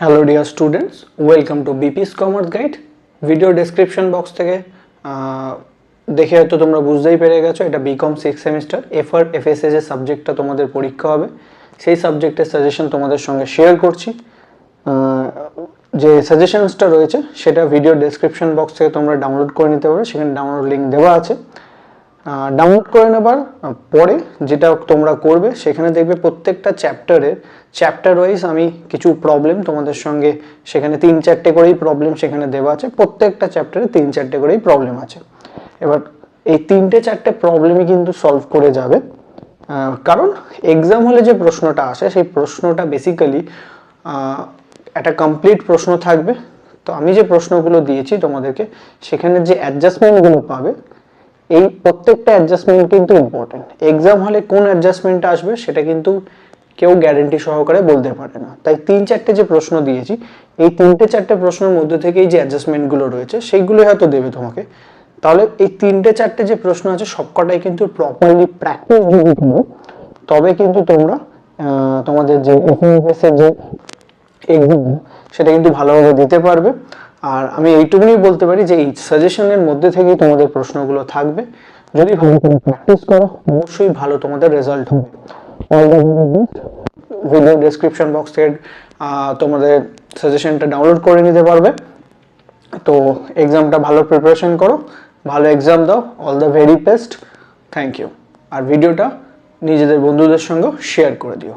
Hello dear students, welcome to BPS commerce guide. Video description box থেকে দেখে হয়তো তোমরা বুঝতেই পেরে গেছো এটা বিকম 6 সেমিস্টার এফআর এফএসএ যে সাবজেক্টটা তোমাদের পরীক্ষা হবে সেই সাবজেক্টের সাজেশন তোমাদের সঙ্গে শেয়ার করছি। যে সাজেশনসটা রয়েছে সেটা ভিডিও ডেসক্রিপশন বক্স থেকে তোমরা ডাউনলোড করে নিতে পারো, সেখানে ডাউনলোড লিঙ্ক দেওয়া আছে। ডাউনলোড করে নেবার পরে যেটা তোমরা করবে সেখানে দেখবে প্রত্যেকটা চ্যাপ্টার ওয়াইজ আমি কিছু প্রবলেম তোমাদের সঙ্গে, সেখানে 3-4টে করেই প্রবলেম সেখানে দেওয়া আছে। প্রত্যেকটা চ্যাপ্টারে 3-4টে করেই প্রবলেম আছে। এবার এই 3-4টে প্রবলেমই কিন্তু সলভ করে যাবে, কারণ এক্সাম হলে যে প্রশ্নটা আসে সেই প্রশ্নটা বেসিক্যালি একটা কমপ্লিট প্রশ্ন থাকবে। তো আমি যে প্রশ্নগুলো দিয়েছি তোমাদেরকে সেখানে যে অ্যাডজাস্টমেন্টগুলো পাবে, এই প্রত্যেকটা অ্যাডজাস্টমেন্ট কিন্তু ইম্পর্টেন্ট। এক্সাম হলে কোন অ্যাডজাস্টমেন্ট আসবে সেটা কিন্তু কেউ গ্যারেন্টি সহকারে বলতে পারে না। তাই 3-4টে যে প্রশ্ন দিয়েছি এই 3-4টে প্রশ্নের মধ্যে থেকেই যে অ্যাডজাস্টমেন্টগুলো রয়েছে সেইগুলো হয়তো দেবে তোমাকে। তাহলে এই 3-4টে যে প্রশ্ন আছে সবকটাই কিন্তু প্রপারলি প্র্যাকটিস যদি করো তবে কিন্তু তোমরা তোমাদের যে এফএসএর যে এক্সাম সেটা কিন্তু ভালোভাবে দিতে পারবে। আর আমি এইটুকুনি বলতে পারি যে এই সাজেশনের মধ্যে থেকেই তোমাদের প্রশ্নগুলো থাকবে। যদি ভালো করে প্র্যাকটিস করো অবশ্যই ভালো তোমাদের রেজাল্ট হবে। All the very best. Video description box থেকে তোমাদের সাজেশনটা ডাউনলোড করে নিতে পারবে। তো এক্সামটা ভালো প্রিপারেশন করো, ভালো এক্সাম দাও। All the very best. Thank you. আর ভিডিওটা নিজেদের বন্ধুদের সঙ্গে শেয়ার করে দিও।